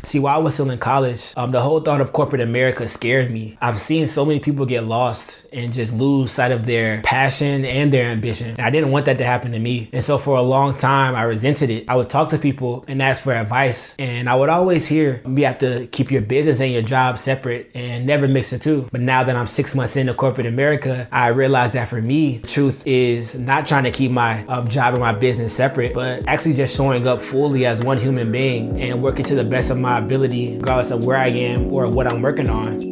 See, while I was still in college, the whole thought of corporate America scared me. I've seen so many people get lost and just lose sight of their passion and their ambition. And I didn't want that to happen to me. And so for a long time, I resented it. I would talk to people and ask for advice. And I would always hear, you have to keep your business and your job separate and never mix the two. But now that I'm 6 months into corporate America, I realized that for me, the truth is not trying to keep my job and my business separate, but actually just showing up fully as one human being and working to the best of my ability, regardless of where I am or what I'm working on.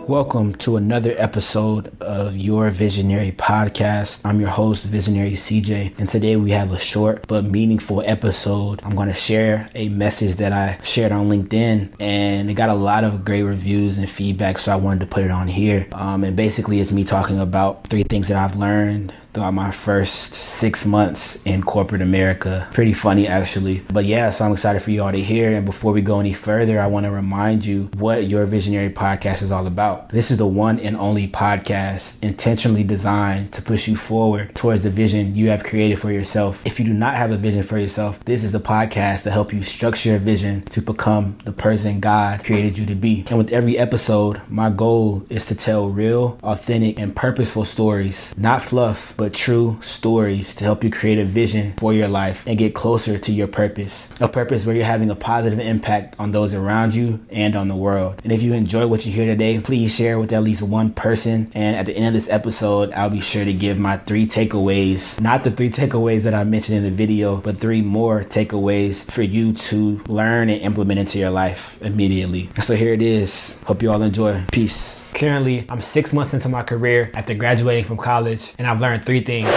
Welcome to another episode of Your Visionary Podcast. I'm your host, Visionary CJ, and today we have a short but meaningful episode. I'm going to share a message that I shared on LinkedIn, and it got a lot of great reviews and feedback, so I wanted to put it on here. And basically, it's me talking about 3 things that I've learned throughout my first 6 months in corporate America. Pretty funny, actually. But yeah, so I'm excited for you all to hear. And before we go any further, I want to remind you what Your Visionary Podcast is all about. This is the one and only podcast intentionally designed to push you forward towards the vision you have created for yourself. If you do not have a vision for yourself, this is the podcast to help you structure a vision to become the person God created you to be. And with every episode, my goal is to tell real, authentic, and purposeful stories, not fluff, but true stories to help you create a vision for your life and get closer to your purpose. A purpose where you're having a positive impact on those around you and on the world. And if you enjoy what you hear today, please share with at least one person. And at the end of this episode, I'll be sure to give my 3 takeaways. Not the 3 takeaways that I mentioned in the video, but 3 more takeaways for you to learn and implement into your life immediately. So here it is. Hope you all enjoy. Peace. Currently, I'm 6 months into my career after graduating from college, and I've learned 3 things.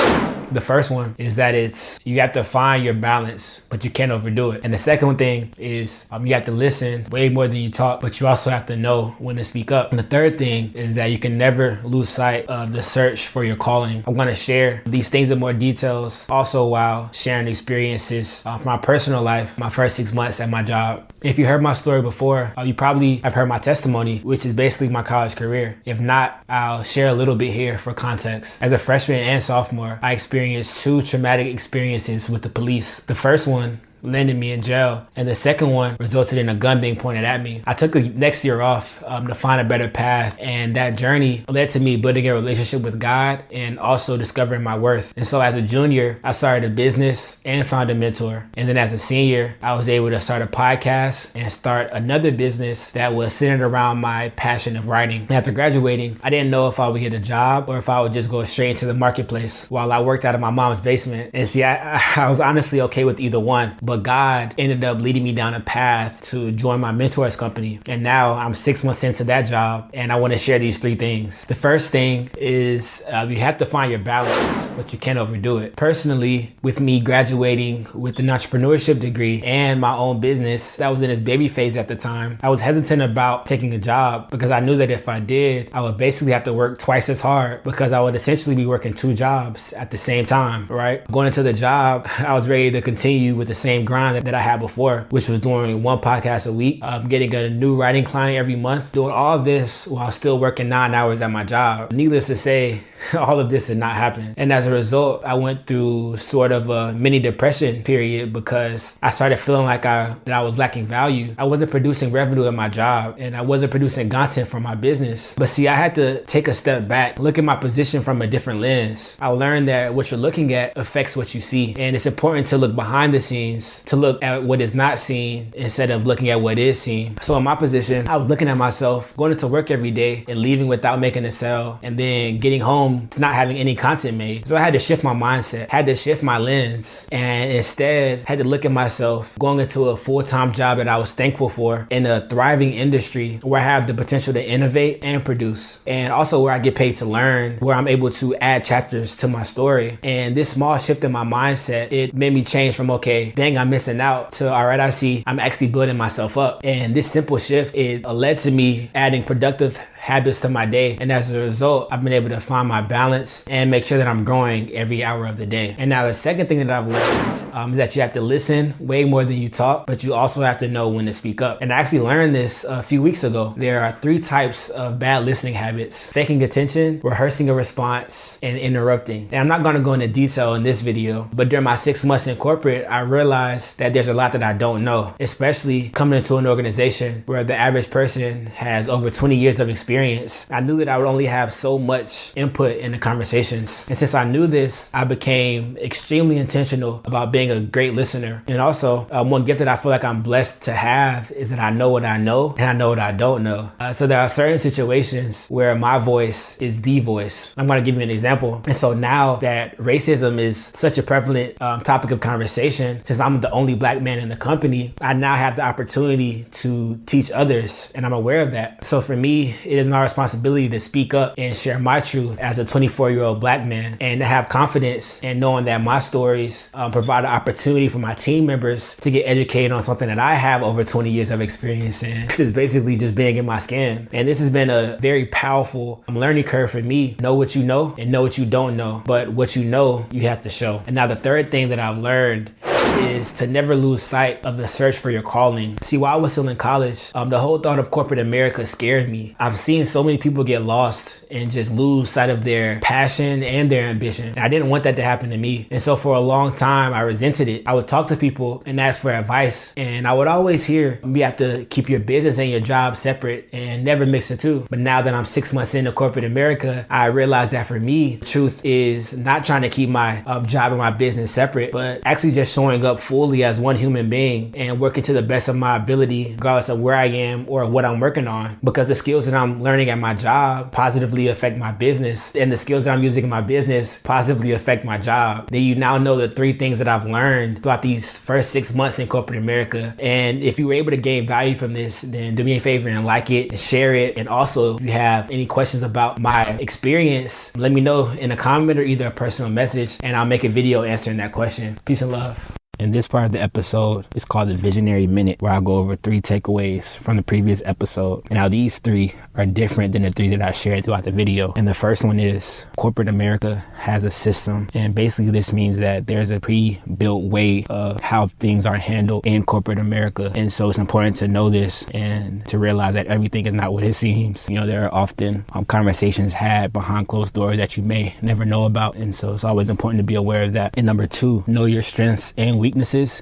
The first one is that you have to find your balance, but you can't overdo it. And the second thing is you have to listen way more than you talk, but you also have to know when to speak up. And the third thing is that you can never lose sight of the search for your calling. I'm going to share these things in more details, also while sharing experiences from my personal life, my first 6 months at my job. If you heard my story before, you probably have heard my testimony, which is basically my college career. If not, I'll share a little bit here for context. As a freshman and sophomore, I experienced 2 traumatic experiences with the police. The first one landed me in jail, and the second one resulted in a gun being pointed at me. I took the next year off to find a better path, and that journey led to me building a relationship with God and also discovering my worth. And so as a junior, I started a business and found a mentor. And then as a senior, I was able to start a podcast and start another business that was centered around my passion of writing. And after graduating, I didn't know if I would get a job or if I would just go straight into the marketplace while I worked out of my mom's basement. And see, I was honestly okay with either one. But God ended up leading me down a path to join my mentor's company. And now I'm 6 months into that job, and I want to share these 3 things. The first thing is you have to find your balance, but you can't overdo it. Personally, with me graduating with an entrepreneurship degree and my own business that was in its baby phase at the time, I was hesitant about taking a job because I knew that if I did, I would basically have to work twice as hard because I would essentially be working 2 jobs at the same time, right? Going into the job, I was ready to continue with the same grind that I had before, which was doing 1 podcast a week, getting a new writing client every month, doing all this while still working 9 hours at my job. Needless to say, all of this did not happen. And as a result, I went through sort of a mini depression period because I started feeling like that I was lacking value. I wasn't producing revenue at my job, and I wasn't producing content for my business. But see, I had to take a step back, look at my position from a different lens. I learned that what you're looking at affects what you see. And it's important to look behind the scenes, to look at what is not seen instead of looking at what is seen. So in my position, I was looking at myself going into work every day and leaving without making a sale, and then getting home to not having any content made. So I had to shift my mindset, had to shift my lens, and instead had to look at myself going into a full-time job that I was thankful for in a thriving industry where I have the potential to innovate and produce, and also where I get paid to learn, where I'm able to add chapters to my story. And this small shift in my mindset, it made me change from, okay, dang, I'm missing out, to all right, I see I'm actually building myself up. And this simple shift, it led to me adding productive habits to my day. And as a result, I've been able to find my balance and make sure that I'm growing every hour of the day. And now the second thing that I've learned is that you have to listen way more than you talk, but you also have to know when to speak up. And I actually learned this a few weeks ago. There are 3 types of bad listening habits: faking attention, rehearsing a response, and interrupting. And I'm not going to go into detail in this video, but during my 6 months in corporate, I realized that there's a lot that I don't know, especially coming into an organization where the average person has over 20 years of experience. I knew that I would only have so much input in the conversations. And since I knew this, I became extremely intentional about being a great listener. And also, one gift that I feel like I'm blessed to have is that I know what I know and I know what I don't know. So there are certain situations where my voice is the voice. I'm going to give you an example. And so now that racism is such a prevalent topic of conversation, since I'm the only black man in the company, I now have the opportunity to teach others, and I'm aware of that. So for me, it is my responsibility to speak up and share my truth as a 24-year-old black man, and to have confidence in knowing that my stories provide an opportunity for my team members to get educated on something that I have over 20 years of experience in. This is basically just being in my skin. And this has been a very powerful learning curve for me. Know what you know and know what you don't know, but what you know, you have to show. And now the third thing that I've learned is to never lose sight of the search for your calling. See, while I was still in college, the whole thought of corporate America scared me. I've seen so many people get lost and just lose sight of their passion and their ambition. And I didn't want that to happen to me. And so for a long time, I resented it. I would talk to people and ask for advice. And I would always hear, you have to keep your business and your job separate and never mix the two. But now that I'm 6 months into corporate America, I realized that for me, the truth is not trying to keep my job and my business separate, but actually just showing up fully as one human being and working to the best of my ability, regardless of where I am or what I'm working on. Because the skills that I'm learning at my job positively affect my business, and the skills that I'm using in my business positively affect my job. Then you now know the 3 things that I've learned throughout these first 6 months in corporate America. And if you were able to gain value from this, then do me a favor and like it and share it. And also, if you have any questions about my experience, let me know in a comment or either a personal message, and I'll make a video answering that question. Peace and love. In this part of the episode, it's called the Visionary Minute, where I'll go over 3 takeaways from the previous episode. And now these 3 are different than the 3 that I shared throughout the video. And the first one is corporate America has a system. And basically this means that there's a pre-built way of how things are handled in corporate America. And so it's important to know this and to realize that everything is not what it seems. You know, there are often conversations had behind closed doors that you may never know about. And so it's always important to be aware of that. And number 2, know your strengths and weaknesses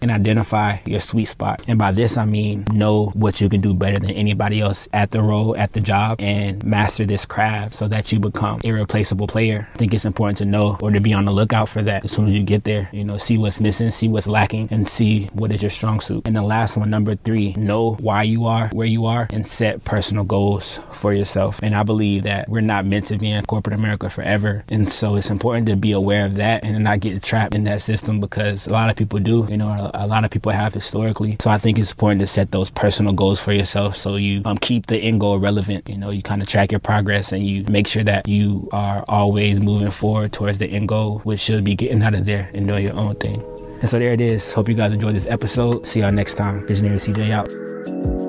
and identify your sweet spot. And by this, I mean, know what you can do better than anybody else at the role, at the job, and master this craft so that you become irreplaceable player. I think it's important to know or to be on the lookout for that as soon as you get there. You know, see what's missing, see what's lacking, and see what is your strong suit. And the last one, number 3, know why you are where you are and set personal goals for yourself. And I believe that we're not meant to be in corporate America forever. And so it's important to be aware of that and not get trapped in that system, because a lot of people do. You know, a lot of people have historically. So I think it's important to set those personal goals for yourself so you keep the end goal relevant. You know, you kind of track your progress and you make sure that you are always moving forward towards the end goal, which should be getting out of there and doing your own thing. And so there it is. Hope you guys enjoyed this episode. See y'all next time. Visionary CJ out.